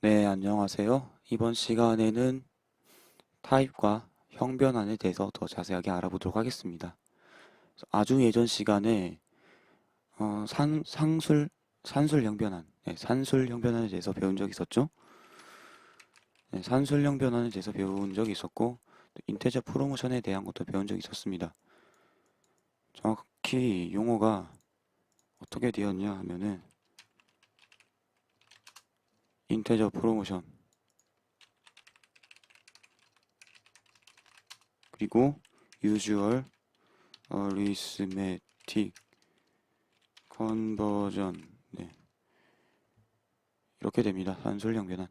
네, 안녕하세요. 이번 시간에는 타입과 형변환에 대해서 더 자세하게 알아보도록 하겠습니다. 아주 예전 시간에 산술 형변환, 산술 형변환에 대해서 배운 적이 있었죠? 네, 산술 형변환에 대해서 배운 적이 있었고, 또 인테저 프로모션에 대한 것도 배운 적이 있었습니다. 정확히 용어가 어떻게 되었냐 하면은 인테저 프로모션, 그리고 usual arithmetic conversion, 네, 이렇게 됩니다. 산술형변환.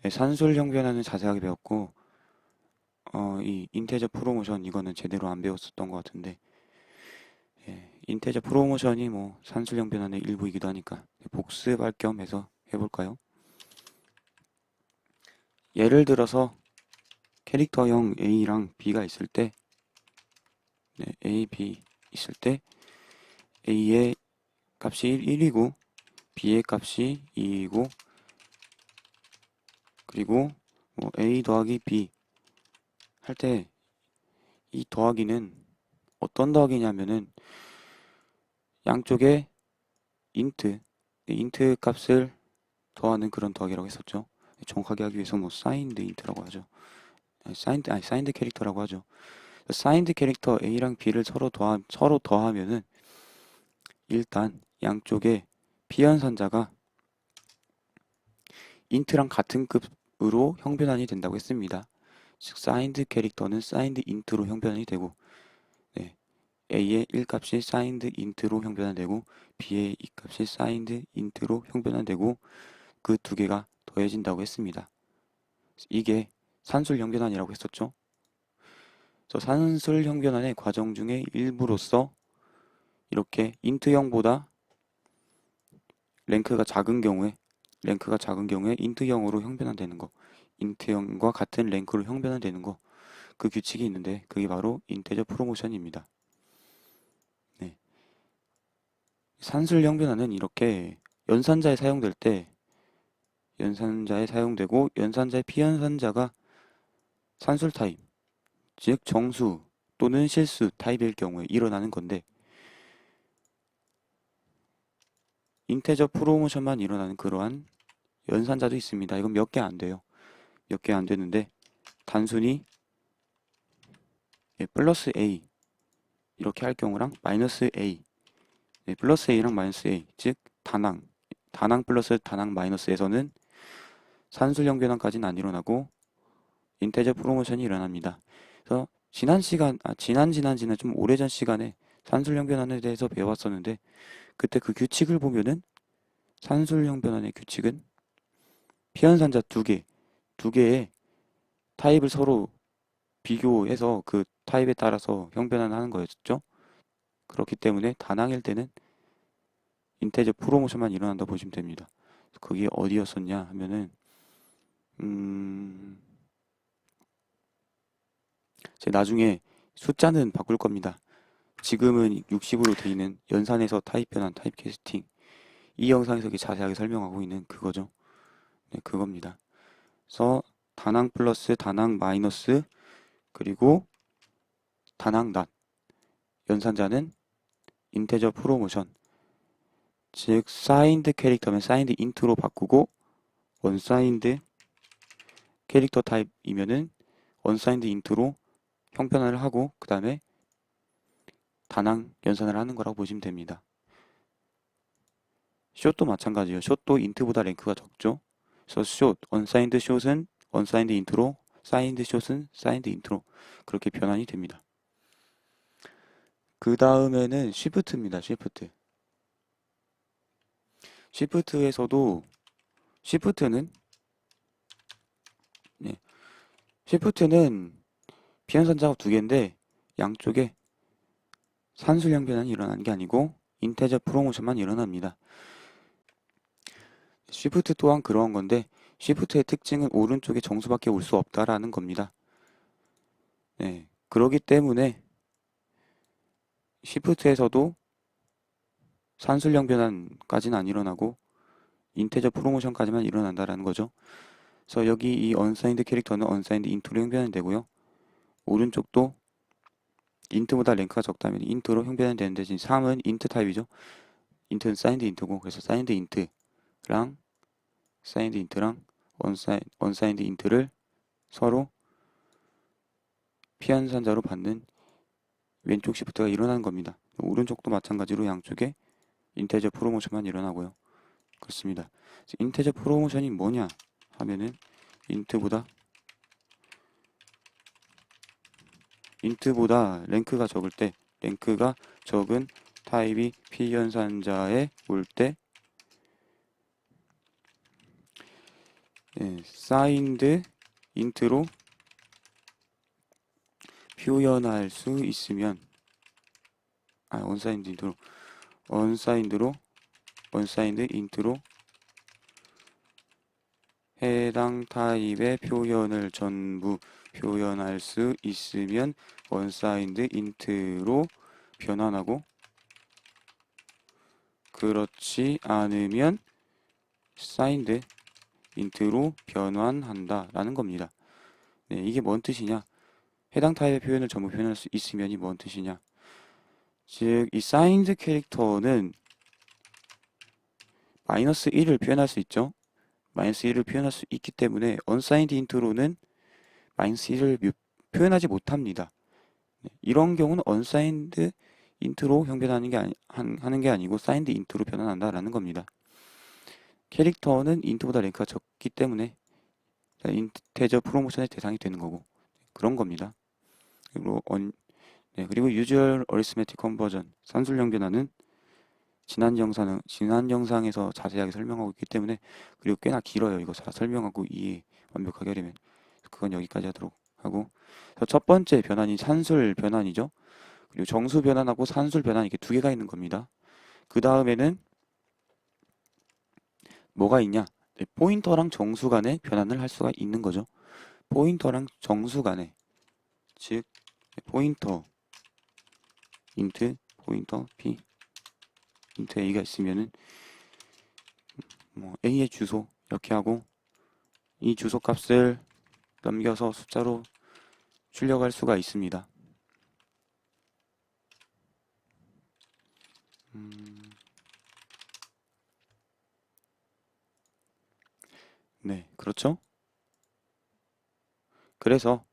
네, 산술형변환은 자세하게 배웠고, 이 인테저 프로모션 이거는 제대로 안 배웠었던 것 같은데, 인테저 프로모션이 뭐 산술형변환의 일부이기도 하니까 복습할 겸 해서 해볼까요? 예를 들어서 캐릭터형 A랑 B가 있을 때, A, B 있을 때 A의 값이 1이고 B의 값이 2이고 그리고 뭐 A 더하기 B 할 때 이 더하기는 어떤 더하기냐면은 양쪽에 인트 값을 더하는 그런 더하기라고 했었죠. 정확하게 하기 위해서 뭐 사인드 인트라고 하죠. 사인드 캐릭터라고 하죠. 사인드 캐릭터 A랑 B를 서로 더하면은 일단 양쪽에 비연산자가 인트랑 같은 급으로 형변환이 된다고 했습니다. 즉 사인드 캐릭터는 사인드 인트로 형변환이 되고, 네, A의 1값이 사인드 인트로 형변환되고 B의 2값이 사인드 인트로 형변환되고 그 두 개가 더해진다고 했습니다. 이게 산술 형변환이라고 했었죠. 그래서 산술 형변환의 과정 중에 일부로서 이렇게 인트형보다 랭크가 작은 경우에 인트형으로 형변환되는 거, 인트형과 같은 랭크로 형변환되는 거, 그 규칙이 있는데 그게 바로 인테저 프로모션입니다. 네. 산술 형변환은 이렇게 연산자에 사용될 때 연산자에 사용되고 연산자의 피연산자가 산술 타입, 즉 정수 또는 실수 타입일 경우에 일어나는 건데 인테저 프로모션만 일어나는 그러한 연산자도 있습니다. 이건 몇 개 안 돼요. 몇 개 안 되는데 단순히 플러스 A 이렇게 할 경우랑 마이너스 A, 플러스 A랑 마이너스 A, 즉 단항 플러스 단항 마이너스에서는 산술형 변환까지는 안 일어나고 인테저 프로모션이 일어납니다. 그래서 지난 좀 오래전 시간에 산술형 변환에 대해서 배웠었는데 그때 그 규칙을 보면은 산술형 변환의 규칙은 피연산자 두 개의 타입을 서로 비교해서 그 타입에 따라서 형변환을 하는 거였죠. 그렇기 때문에 단항일 때는 인테저 프로모션만 일어난다 보시면 됩니다. 그게 어디였었냐 하면은 음, 제가 나중에 숫자는 바꿀 겁니다. 지금은 60으로 돼 있는 연산에서 타입 변환, 타입 캐스팅 이 영상에서 자세하게 설명하고 있는 그거죠. 네, 그겁니다. 그래서 단항 플러스 단항 마이너스 그리고 단항 낫 연산자는 인테저 프로모션 즉 사인드 캐릭터면 사인드 인트로 바꾸고 원사인드 캐릭터 타입이면은 원사인드 인트로 형변환을 하고 그 다음에 단항 연산을 하는 거라고 보시면 됩니다. 숏도 마찬가지예요. 숏도 인트보다 랭크가 적죠. 그래서 언사인드 숏은 언사인드 인트로, 사인드 숏은 사인드 인트로 그렇게 변환이 됩니다. 그 다음에는 쉬프트입니다. 쉬프트. 쉬프트에서도 쉬프트는 네, 쉬프트는 비연산자가 두 개인데 양쪽에 산술형 변환이 일어나는 게 아니고 인테저 프로모션만 일어납니다. 쉬프트 또한 그러한 건데 쉬프트의 특징은 오른쪽에 정수밖에 올 수 없다라는 겁니다. 네, 그러기 때문에 쉬프트에서도 산술형 변환까지는 안 일어나고 인테저 프로모션까지만 일어난다라는 거죠. 그래서 여기 이 unsigned 캐릭터는 unsigned int로 형변은 되고요. 오른쪽도 int보다 랭크가 적다면 int로 형변은 되는데 지금 3은 int 타입이죠. int는 signed int고 그래서 signed int랑 signed int랑 unsigned int를 서로 피한산자로 받는 왼쪽 시프트가 일어나는 겁니다. 오른쪽도 마찬가지로 양쪽에 인테저 프로모션만 일어나고요. 그렇습니다. 인테저 프로모션이 뭐냐 하면은 인트보다 랭크가 적을 때 랭크가 적은 타입이 피연산자에 올 때 사인드 인트로 표현할 수 있으면 언사인드 인트로 언사인드 인트로 해당 타입의 표현을 전부 표현할 수 있으면 언사인드 인트로 변환하고 그렇지 않으면 사인드 인트로 변환한다 라는 겁니다. 네, 이게 뭔 뜻이냐? 해당 타입의 표현을 전부 표현할 수 있으면이 뭔 뜻이냐? 즉, 이 사인드 캐릭터는 마이너스 1을 표현할 수 있죠. 마이너스 1을 표현할 수 있기 때문에 unsigned int로는 마이너스 1을 표현하지 못합니다. 이런 경우는 unsigned int로 형변하는 게 하는 게 아니고 signed int로 변환한다라는 겁니다. 캐릭터는 int보다 랭크가 적기 때문에 인테저 프로모션의 대상이 되는 거고 그런 겁니다. 그리고 usual arithmetic conversion 산술형 변화는 지난 영상에서 자세하게 설명하고 있기 때문에 그리고 꽤나 길어요. 이거 다 설명하고 이해 완벽하게 하려면 그건 여기까지 하도록 하고 첫 번째 변환이 산술 변환이죠. 그리고 정수 변환하고 산술 변환 이렇게 두 개가 있는 겁니다. 그 다음에는 뭐가 있냐? 포인터랑 정수 간의 변환을 할 수가 있는 거죠. 포인터랑 정수 간의 즉 포인터 인트 포인터 p 인트 a가 있으면은 a의 주소 이렇게 하고 이 주소 값을 넘겨서 숫자로 출력할 수가 있습니다. 네, 그렇죠? 그래서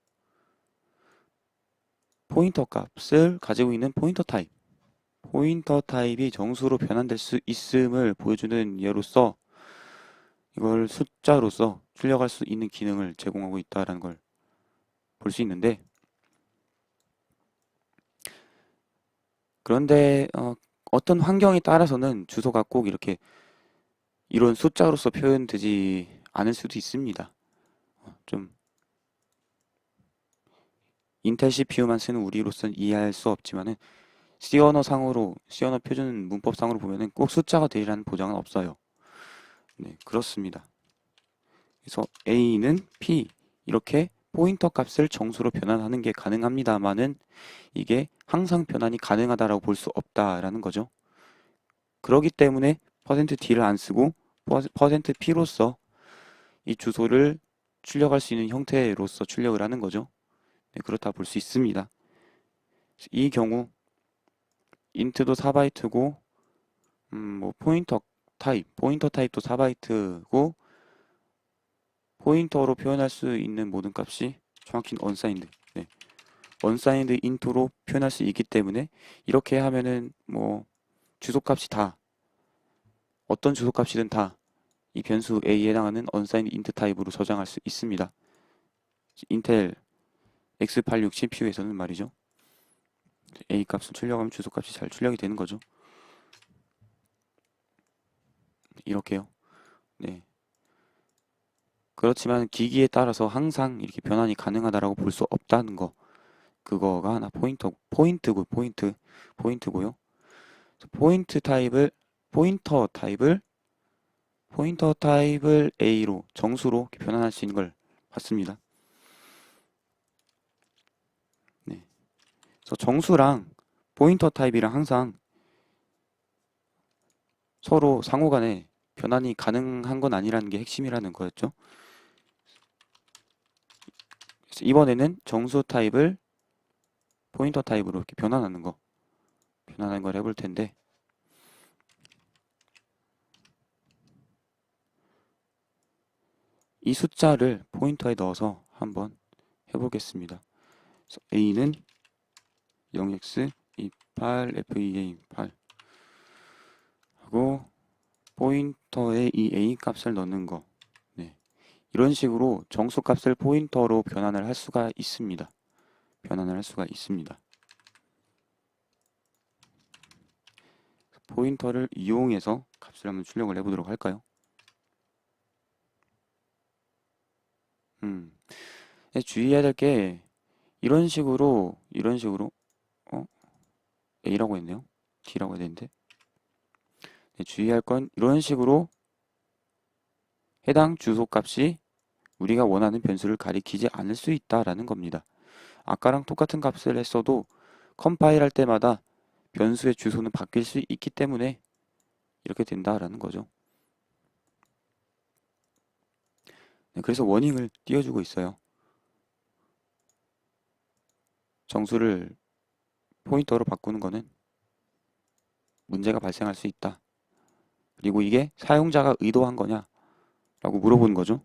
포인터 값을 가지고 있는 포인터 타입이 정수로 변환될 수 있음을 보여주는 예로서 이걸 숫자로서 출력할 수 있는 기능을 제공하고 있다는 걸 볼 수 있는데 그런데 어떤 환경에 따라서는 주소가 꼭 이렇게 이런 숫자로서 표현되지 않을 수도 있습니다. 좀 인텔 CPU만 쓰는 우리로서는 이해할 수 없지만은 C 언어 표준 문법상으로 보면은 꼭 숫자가 되리라는 보장은 없어요. 네, 그렇습니다. 그래서 A는 P 이렇게 포인터 값을 정수로 변환하는 게 가능합니다만은 이게 항상 변환이 가능하다라고 볼 수 없다라는 거죠. 그렇기 때문에 %D를 안 쓰고 %P로서 이 주소를 출력할 수 있는 형태로서 출력을 하는 거죠. 네, 그렇다 볼 수 있습니다. 이 경우 int도 4바이트고 포인터 타입도 4바이트고 포인터로 표현할 수 있는 모든 값이 정확히는 unsigned. 네. unsigned int로 표현할 수 있기 때문에 이렇게 하면은 주소값이 다 어떤 주소값이든 다 이 변수 a에 해당하는 unsigned int 타입으로 저장할 수 있습니다. 인텔 X86 CPU에서는 말이죠. a 값을 출력하면 주소값이 잘 출력이 되는 거죠. 이렇게요. 네. 그렇지만 기기에 따라서 항상 이렇게 변환이 가능하다라고 볼 수 없다는 거. 그거가 하나 포인트고요. 포인터 타입을 A로 정수로 변환할 수 있는 걸 봤습니다. 네. 그래서 정수랑 포인터 타입이랑 항상 서로 상호간에 변환이 가능한 건 아니라는 게 핵심이라는 거였죠. 그래서 이번에는 정수 타입을 포인터 타입으로 이렇게 변환하는 걸 해볼 텐데, 이 숫자를 포인터에 넣어서 한번 해보겠습니다. 그래서 A는 0x 28 FEA 8 하고 포인터에 이 A 값을 넣는 거. 네. 이런 식으로 정수 값을 포인터로 변환을 할 수가 있습니다. 포인터를 이용해서 값을 한번 출력을 해보도록 할까요? 주의해야 될 게 이런 식으로 어? A라고 했네요. D라고 해야 되는데 네, 주의할 건 이런 식으로 해당 주소 값이 우리가 원하는 변수를 가리키지 않을 수 있다라는 겁니다. 아까랑 똑같은 값을 했어도 컴파일 할 때마다 변수의 주소는 바뀔 수 있기 때문에 이렇게 된다라는 거죠. 네, 그래서 워닝을 띄워주고 있어요. 정수를 포인터로 바꾸는 거는 문제가 발생할 수 있다. 그리고 이게 사용자가 의도한 거냐? 라고 물어보는 거죠.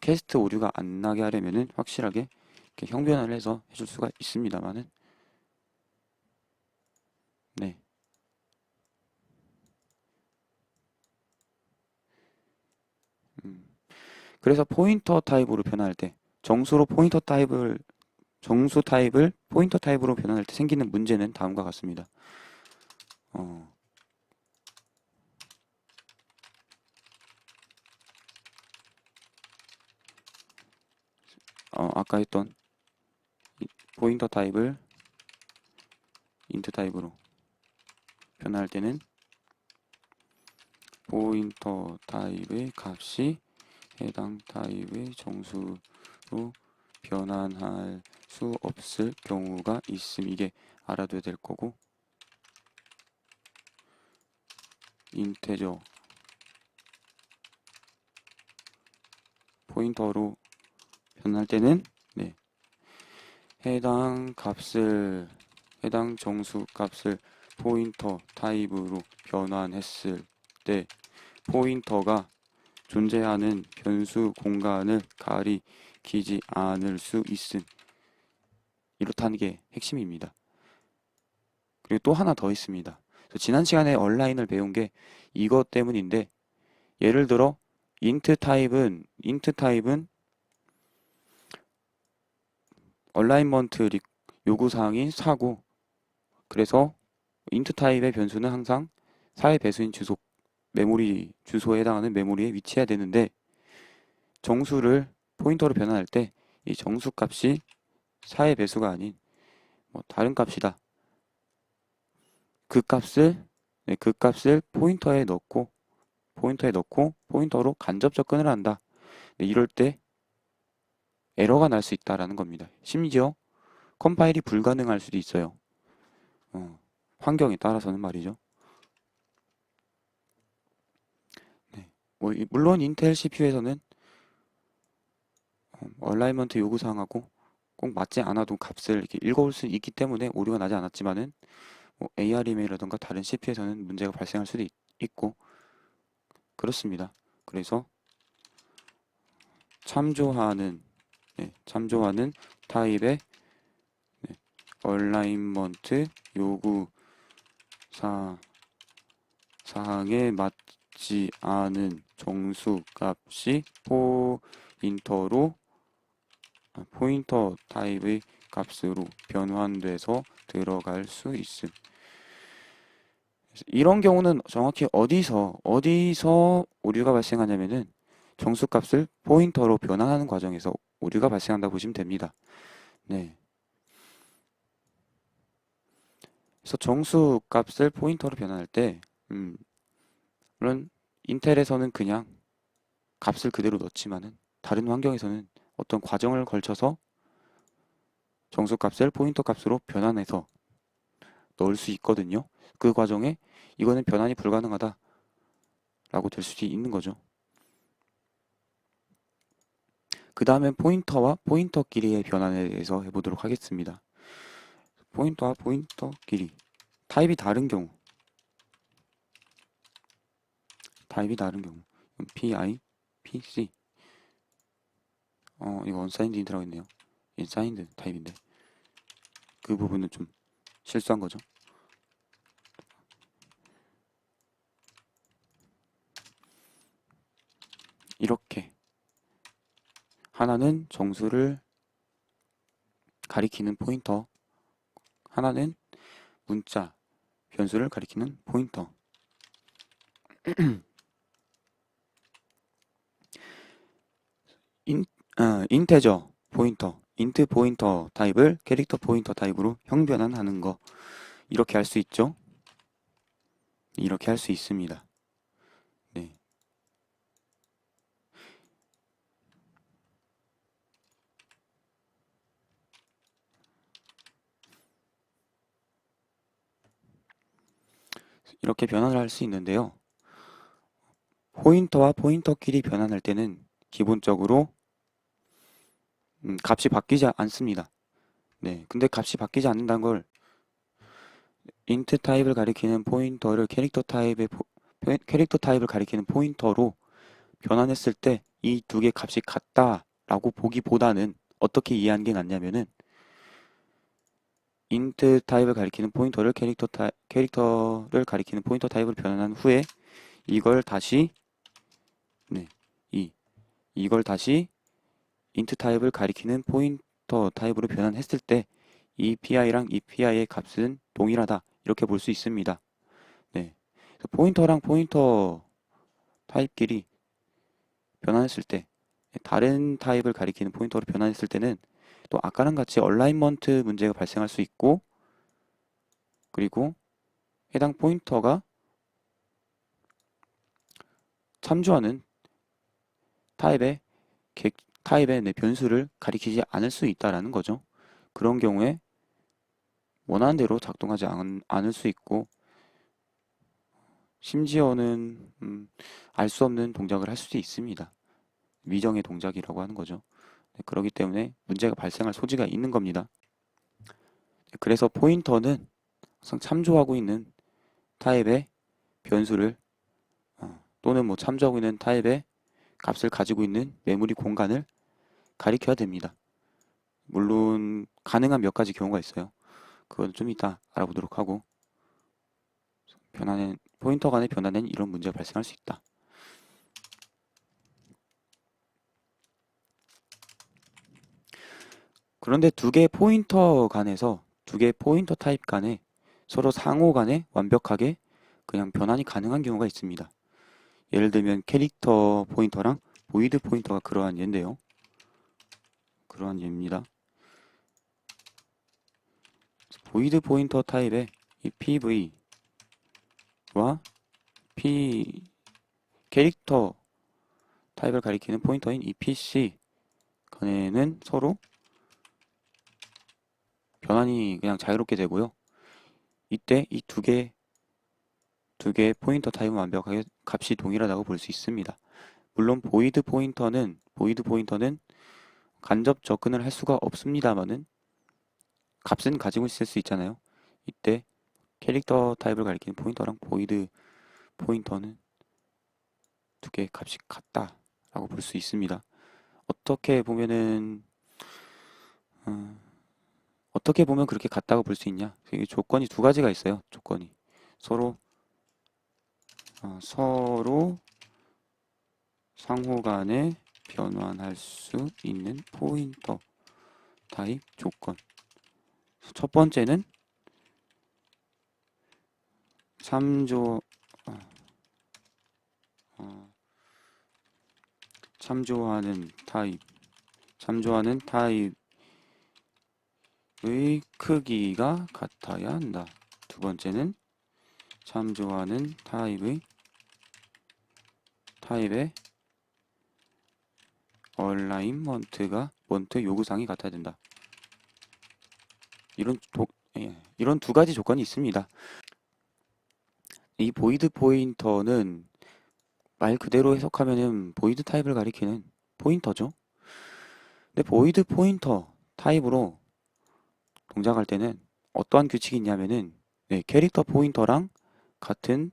캐스트 오류가 안 나게 하려면은 확실하게 이렇게 형변을 해서 해줄 수가 있습니다만은 네. 그래서 포인터 타입으로 변환할 때 정수 타입을 포인터 타입으로 변환할 때 생기는 문제는 다음과 같습니다. 아까 했던 포인터 타입을 인트 타입으로 변환할 때는 포인터 타입의 값이 해당 타입의 정수로 변환할 수 없을 경우가 있음. 이게 알아둬야 될 거고 인테저 포인터로 변할 때는 네, 해당 정수 값을 포인터 타입으로 변환했을 때 포인터가 존재하는 변수 공간을 가리키지 않을 수 있음. 이렇다는 게 핵심입니다. 그리고 또 하나 더 있습니다. 지난 시간에 얼라인을 배운 게 이것 때문인데 예를 들어 인트 타입은 얼라인먼트 요구사항이 4고 그래서 인트 타입의 변수는 항상 4의 배수인 메모리 주소에 해당하는 메모리에 위치해야 되는데 정수를 포인터로 변환할 때 이 정수 값이 4의 배수가 아닌 다른 값이다. 그 값을 포인터에 넣고 포인터로 간접 접근을 한다. 이럴 때 에러가 날 수 있다라는 겁니다. 심지어 컴파일이 불가능할 수도 있어요. 환경에 따라서는 말이죠. 네. 물론 인텔 CPU에서는 얼라이먼트 요구사항하고 꼭 맞지 않아도 값을 이렇게 읽어올 수 있기 때문에 오류가 나지 않았지만은 ARM이라던가 다른 CPU에서는 문제가 발생할 수도 있고 그렇습니다. 그래서 참조하는 타입의 얼라인먼트 요구 사항에 맞지 않은 정수 값이 포인터 타입의 값으로 변환돼서 들어갈 수 있음. 이런 경우는 정확히 어디서 오류가 발생하냐면은 정수 값을 포인터로 변환하는 과정에서 오류가 발생한다고 보시면 됩니다. 네. 그래서 정수 값을 포인터로 변환할 때, 물론 인텔에서는 그냥 값을 그대로 넣지만은 다른 환경에서는 어떤 과정을 걸쳐서 정수 값을 포인터 값으로 변환해서 넣을 수 있거든요. 그 과정에 이거는 변환이 불가능하다. 라고 될 수도 있는 거죠. 그 다음에 포인터와 포인터끼리의 변환에 대해서 해보도록 하겠습니다. 포인터와 포인터끼리 타입이 다른 경우 PI, PC 이거 unsigned int라고 했네요. signed 타입인데 그 부분은 좀 실수한 거죠. 이렇게 하나는 정수를 가리키는 포인터, 하나는 문자, 변수를 가리키는 포인터. 인테저 포인터, 인트 포인터 타입을 캐릭터 포인터 타입으로 형변환하는 거. 이렇게 할 수 있죠? 이렇게 할 수 있습니다. 네. 이렇게 변환을 할 수 있는데요. 포인터와 포인터끼리 변환할 때는 기본적으로 값이 바뀌지 않습니다. 네, 근데 값이 바뀌지 않는다는 걸 int 타입을 가리키는 포인터를 캐릭터 타입을 가리키는 포인터로 변환했을 때 이 두 개 값이 같다라고 보기보다는 어떻게 이해하는 게 낫냐면은 int 타입을 가리키는 포인터를 캐릭터를 가리키는 포인터 타입으로 변환한 후에 이걸 다시 네, 이걸 다시 int 타입을 가리키는 포인터 타입으로 변환했을 때 이 PI랑 이 PI의 값은 동일하다. 이렇게 볼 수 있습니다. 네. 포인터랑 포인터 타입끼리 변환했을 때 다른 타입을 가리키는 포인터로 변환했을 때는 또 아까랑 같이 얼라인먼트 문제가 발생할 수 있고 그리고 해당 포인터가 참조하는 타입의 타입의 변수를 가리키지 않을 수 있다라는 거죠. 그런 경우에 원하는 대로 작동하지 않을 수 있고 심지어는 알 수 없는 동작을 할 수도 있습니다. 미정의 동작이라고 하는 거죠. 그렇기 때문에 문제가 발생할 소지가 있는 겁니다. 그래서 포인터는 항상 참조하고 있는 타입의 변수를 또는 뭐 참조하고 있는 타입의 값을 가지고 있는 메모리 공간을 가리켜야 됩니다. 물론 가능한 몇 가지 경우가 있어요. 그건 좀 이따 알아보도록 하고 포인터 간의 변환엔 이런 문제가 발생할 수 있다. 그런데 두 개의 포인터 간에서 두 개의 포인터 타입 간에 서로 상호 간에 완벽하게 그냥 변환이 가능한 경우가 있습니다. 예를 들면 캐릭터 포인터랑 보이드 포인터가 그러한 예인데요. 그러한 예입니다. 보이드 포인터 타입의 이 PV와 캐릭터 타입을 가리키는 포인터인 이 PC 간에는 서로 변환이 그냥 자유롭게 되고요. 이때 이 두 개 포인터 타입은 완벽하게 값이 동일하다고 볼 수 있습니다. 물론 보이드 포인터는 간접 접근을 할 수가 없습니다만은 값은 가지고 있을 수 있잖아요. 이때 캐릭터 타입을 가리키는 포인터랑 보이드 포인터는 두 개의 값이 같다라고 볼 수 있습니다. 어떻게 보면은 어떻게 보면 그렇게 같다고 볼 수 있냐? 조건이 두 가지가 있어요. 조건이 서로 상호간에 변환할 수 있는 포인터 타입 조건. 첫 번째는 참조 참조하는 타입의 크기가 같아야 한다. 두 번째는 참조하는 타입의 얼라인먼트 요구사항이 같아야 된다. 이런 두 가지 조건이 있습니다. 이 보이드 포인터는 말 그대로 해석하면은 보이드 타입을 가리키는 포인터죠. 근데 보이드 포인터 타입으로 동작할 때는 어떠한 규칙이 있냐면은 네, 캐릭터 포인터랑 같은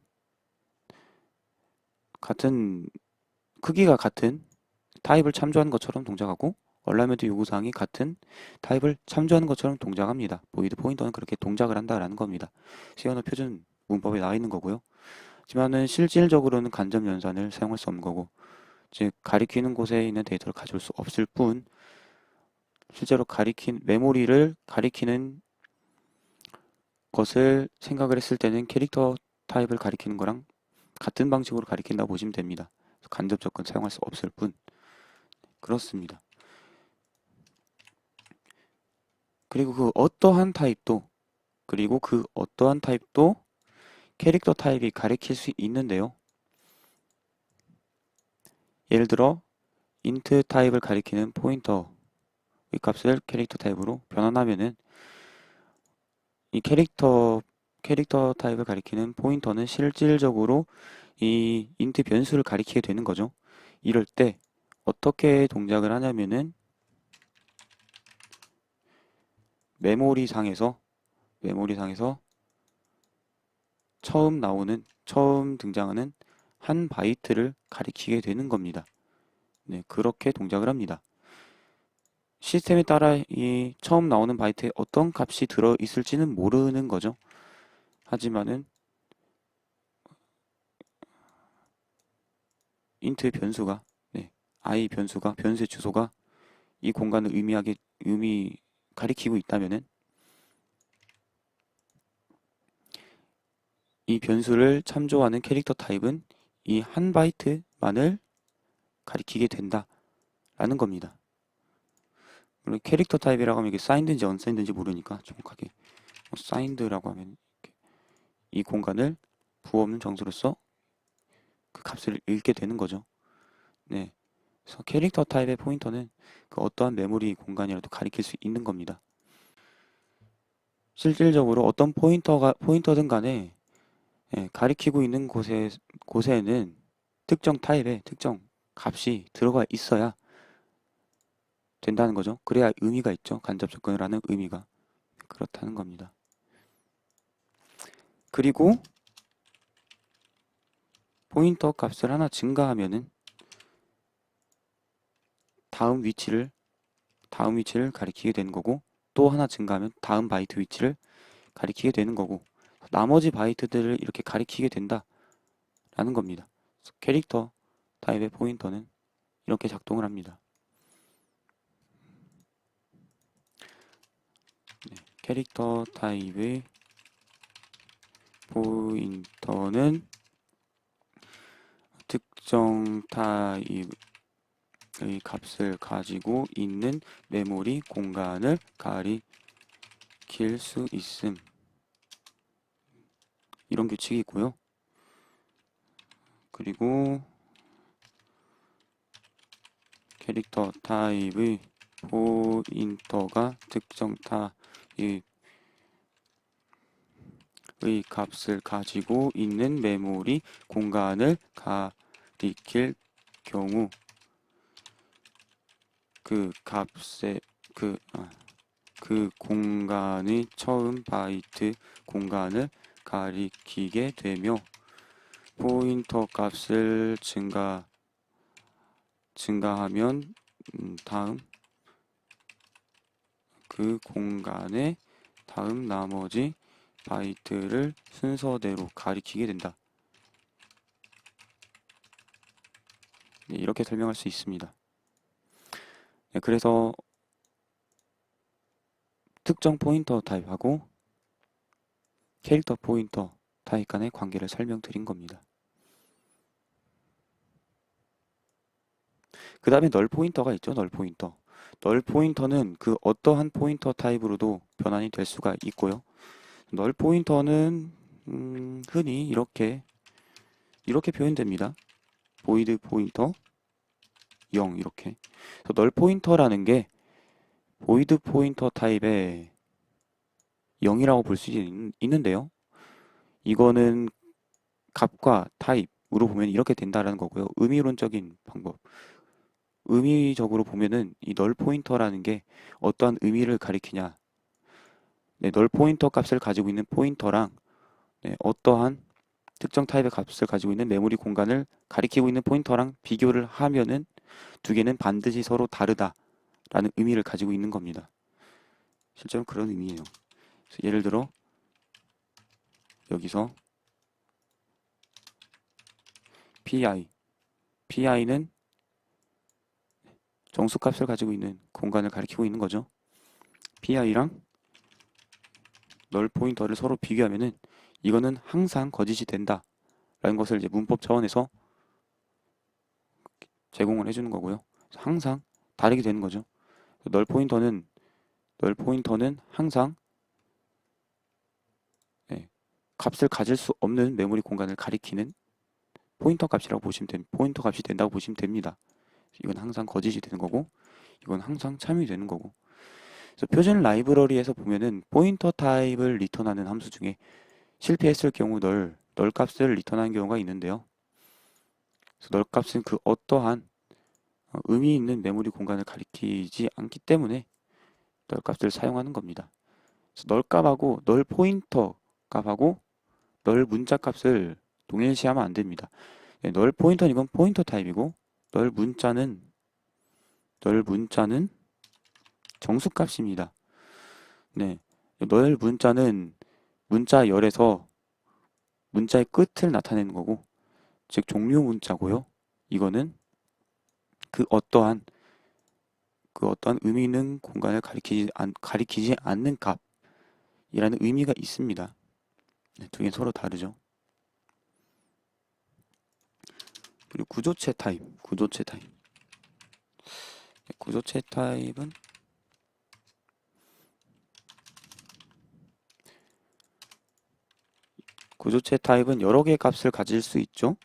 같은 크기가 같은 타입을 참조하는 것처럼 동작하고 얼라이먼트 요구사항이 같은 타입을 참조하는 것처럼 동작합니다. 보이드 포인터는 그렇게 동작을 한다라는 겁니다. C 언어 표준 문법에 나와 있는 거고요. 하지만은 실질적으로는 간접 연산을 사용할 수 없는 거고, 즉 가리키는 곳에 있는 데이터를 가져올 수 없을 뿐, 실제로 메모리를 가리키는 것을 생각을 했을 때는 캐릭터 타입을 가리키는 거랑 같은 방식으로 가리킨다고 보시면 됩니다. 간접 접근 사용할 수 없을 뿐. 그렇습니다. 그리고 그 어떠한 타입도 캐릭터 타입이 가리킬 수 있는데요. 예를 들어 int 타입을 가리키는 포인터의 값을 캐릭터 타입으로 변환하면은 이 캐릭터 타입을 가리키는 포인터는 실질적으로 이 int 변수를 가리키게 되는 거죠. 이럴 때 어떻게 동작을 하냐면은 메모리상에서 처음 등장하는 한 바이트를 가리키게 되는 겁니다. 네, 그렇게 동작을 합니다. 시스템에 따라 이 처음 나오는 바이트에 어떤 값이 들어 있을지는 모르는 거죠. 하지만은 int 변수가 i 변수의 주소가 이 공간을 가리키고 있다면은 이 변수를 참조하는 캐릭터 타입은 이 한 바이트만을 가리키게 된다라는 겁니다. 물론 캐릭터 타입이라고 하면 이게 사인드인지 언사인드인지 모르니까 정확하게 사인드라고 하면 이 공간을 부호 없는 정수로서 그 값을 읽게 되는 거죠. 네. 그래서 캐릭터 타입의 포인터는 그 어떠한 메모리 공간이라도 가리킬 수 있는 겁니다. 실질적으로 어떤 포인터든 간에 가리키고 있는 곳에는 특정 타입의 특정 값이 들어가 있어야 된다는 거죠. 그래야 의미가 있죠. 간접 접근을 하는 의미가. 그렇다는 겁니다. 그리고 포인터 값을 하나 증가하면은 다음 위치를 가리키게 되는 거고, 또 하나 증가하면 다음 바이트 위치를 가리키게 되는 거고, 나머지 바이트들을 이렇게 가리키게 된다라는 겁니다. 캐릭터 타입의 포인터는 이렇게 작동을 합니다. 캐릭터 타입의 포인터는 특정 타입의 값을 가지고 있는 메모리 공간을 가리킬 수 있음. 이런 규칙이 있고요. 그리고 캐릭터 타입의 포인터가 특정 타입의 값을 가지고 있는 메모리 공간을 가리킬 경우 그 공간의 처음 바이트 공간을 가리키게 되며 포인터 값을 증가하면 다음 그 공간의 다음 나머지 바이트를 순서대로 가리키게 된다. 네, 이렇게 설명할 수 있습니다. 네, 그래서 특정 포인터 타입하고 캐릭터 포인터 타입 간의 관계를 설명드린 겁니다. 그 다음에 널 포인터가 있죠. 널 포인터. 널 포인터는 그 어떠한 포인터 타입으로도 변환이 될 수가 있고요. 널 포인터는 흔히 이렇게 표현됩니다. 보이드 포인터 0 이렇게. 널 포인터라는 게 보이드 포인터 타입의 0이라고 볼 수 있는데요. 이거는 값과 타입, 보면 이렇게 된다라는 거고요. 의미론적인 방법. 의미적으로 보면은 이 널 포인터라는 게 어떠한 의미를 가리키냐. 네, 널 포인터 값을 가지고 있는 포인터랑 네, 어떠한 특정 타입의 값을 가지고 있는 메모리 공간을 가리키고 있는 포인터랑 비교를 하면은 두 개는 반드시 서로 다르다라는 의미를 가지고 있는 겁니다. 실제로 그런 의미예요. 그래서 예를 들어 여기서 PI는 정수값을 가지고 있는 공간을 가리키고 있는 거죠. PI랑 널 포인터를 서로 비교하면은 이거는 항상 거짓이 된다라는 것을 이제 문법 차원에서 제공을 해주는 거고요. 항상 다르게 되는 거죠. 널 포인터는 항상 네, 값을 가질 수 없는 메모리 공간을 가리키는 포인터 값이 된다고 보시면 됩니다. 이건 항상 거짓이 되는 거고, 이건 항상 참이 되는 거고. 그래서 표준 라이브러리에서 보면은 포인터 타입을 리턴하는 함수 중에 실패했을 경우 널 값을 리턴하는 경우가 있는데요. 그래서 널 값은 그 어떠한 의미 있는 메모리 공간을 가리키지 않기 때문에 널 값을 사용하는 겁니다. 그래서 널 값하고 널 포인터 값하고 널 문자 값을 동일시하면 안 됩니다. 네, 널 포인터는 이건 포인터 타입이고 널 문자는 정수 값입니다. 네. 널 문자는 문자 열에서 문자의 끝을 나타내는 거고 즉 종료 문자고요. 이거는 그 어떠한 의미 있는 공간을 가리키지 않는 값이라는 의미가 있습니다. 네, 두 개는 서로 다르죠. 그리고 구조체 타입. 네, 구조체 타입은 여러 개의 값을 가질 수 있죠.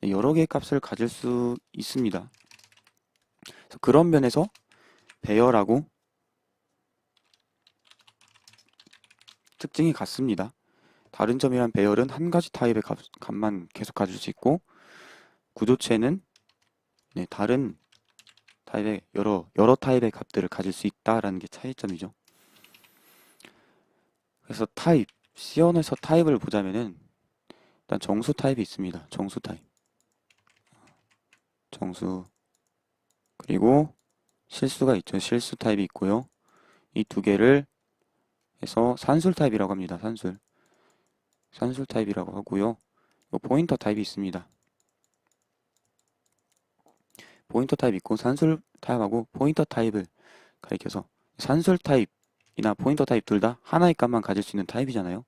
네, 여러 개의 값을 가질 수 있습니다. 그래서 그런 면에서 배열하고 특징이 같습니다. 다른 점이란 배열은 한 가지 타입의 값만 계속 가질 수 있고 구조체는 네, 다른 타입의 여러 타입의 값들을 가질 수 있다라는 게 차이점이죠. 그래서 C원에서 타입을 보자면은 일단 정수 타입이 있습니다. 정수 그리고 실수가 있죠. 실수 타입이 있고요. 이 두 개를 해서 산술 타입이라고 합니다. 산술 타입이라고 하고요. 포인터 타입이 있습니다. 포인터 타입 있고 산술 타입하고 포인터 타입을 가리켜서 산술 타입이나 포인터 타입 둘 다 하나의 값만 가질 수 있는 타입이잖아요.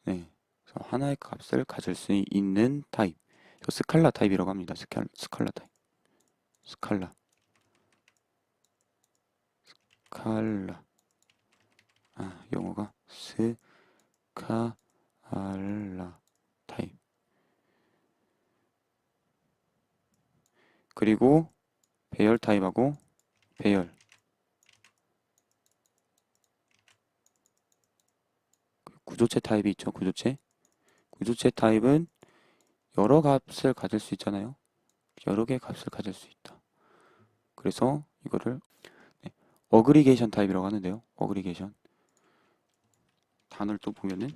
네. 그래서 하나의 값을 가질 수 있는 타입. 스칼라 타입이라고 합니다. 스칼라 타입. 스칼라. 영어가 스칼라 타입. 그리고 배열 타입하고 배열. 구조체 타입이 있죠. 구조체 타입은 여러 값을 가질 수 있잖아요. 여러 개의 값을 가질 수 있다. 그래서 이거를 어그리게이션 타입이라고 하는데요. 어그리게이션. 단어를 또 보면은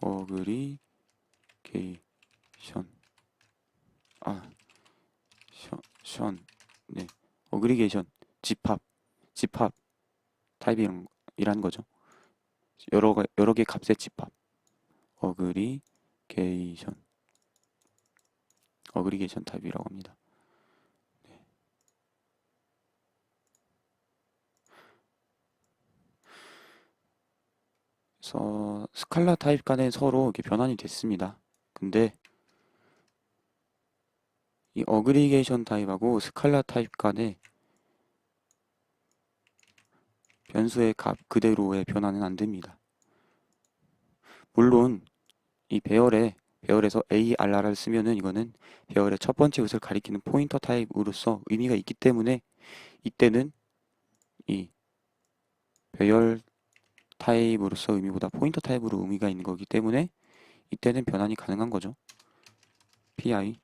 어그리게이션 아, 네. 어그리게이션 집합 타입이라는 거죠. 여러 개 값의 집합. 어그리게이션 타입이라고 합니다. 네. 그래서 스칼라 타입 간에 서로 이렇게 변환이 됐습니다. 근데 이 어그리게이션 타입하고 스칼라 타입 간에 변수의 값 그대로의 변화는 안 됩니다. 물론 이 배열에서 ARR을 쓰면은 이거는 배열의 첫 번째 것을 가리키는 포인터 타입으로서 의미가 있기 때문에 이때는 이 배열 타입으로서 의미보다 포인터 타입으로 의미가 있는 거기 때문에 이때는 변환이 가능한 거죠. pi는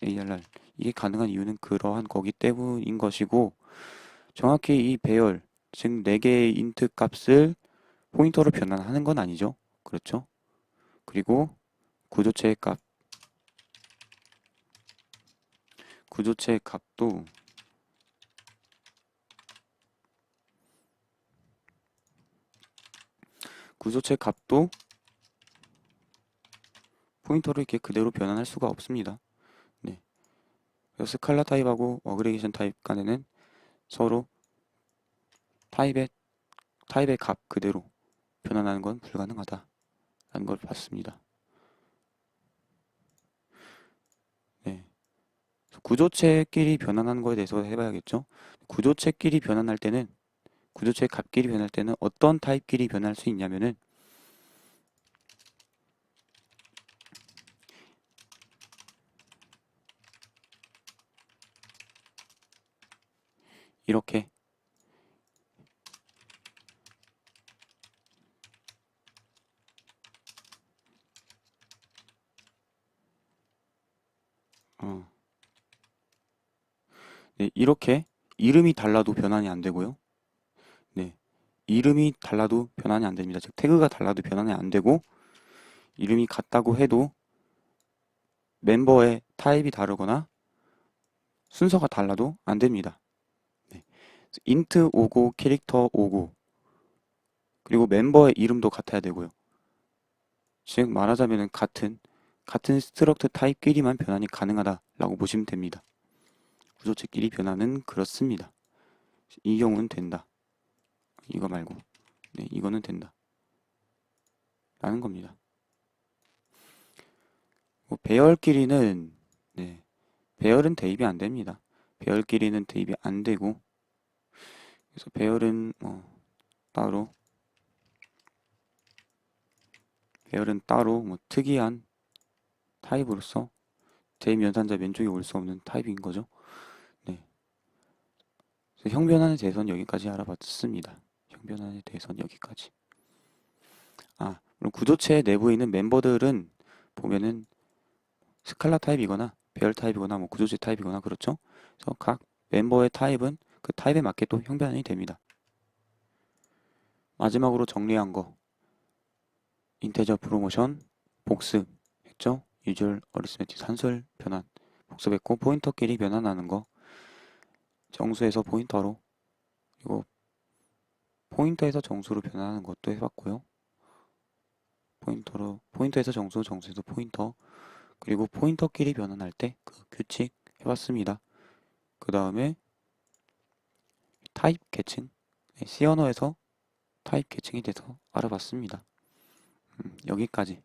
arr. 이게 가능한 이유는 그러한 거기 때문인 것이고, 정확히 이 배열, 즉 4개의 인트 값을 포인터로 변환하는 건 아니죠. 그렇죠? 그리고 구조체의 값, 구조체의 값도 구조체 값도 포인터를 이렇게 그대로 변환할 수가 없습니다. 네. 그래서 스칼라 타입하고 어그리게이션 타입 간에는 서로 타입의 값 그대로 변환하는 건 불가능하다라는 걸 봤습니다. 네. 구조체끼리 변환하는 거에 대해서 해봐야겠죠. 구조체끼리 변환할 때는 구조체 값끼리 변할 때는 어떤 타입끼리 변할 수 있냐면은 이렇게 어, 네, 이렇게 이름이 달라도 변환이 안 되고요. 네, 이름이 달라도 변환이 안 됩니다. 즉 태그가 달라도 변환이 안 되고 이름이 같다고 해도 멤버의 타입이 다르거나 순서가 달라도 안 됩니다. 네. 인트 오고 캐릭터 오고 그리고 멤버의 이름도 같아야 되고요. 즉 말하자면 같은 스트럭트 타입끼리만 변환이 가능하다라고 보시면 됩니다. 구조체끼리 변환은 그렇습니다. 이 경우는 된다. 이거 말고 네, 이거는 된다. 라는 겁니다. 배열끼리는 네, 배열은 대입이 안 됩니다. 배열끼리는 대입이 안 되고 그래서 배열은 따로 배열은 따로 특이한 타입으로서 대입연산자 왼쪽에 올 수 없는 타입인 거죠. 네. 형변환에 대해서는 여기까지 알아봤습니다. 형변환에 대해서는 여기까지. 그럼 구조체 내부에 있는 멤버들은 보면은 스칼라 타입이거나 배열 타입이거나 구조체 타입이거나 그렇죠. 그래서 각 멤버의 타입은 그 타입에 맞게 또 형변환이 됩니다. 마지막으로 정리한 거 인테저 프로모션 복습했죠. 유절 어리스메틱 산술 변환 복습했고 포인터끼리 변환하는 거 정수에서 포인터로 그리고 포인터에서 정수로 변환하는 것도 해봤고요. 포인터에서 정수, 정수에서 포인터 그리고 포인터끼리 변환할 때 그 규칙 해봤습니다. 그 다음에 타입 계층 C 언어에서 타입 계층에 대해서 알아봤습니다. 여기까지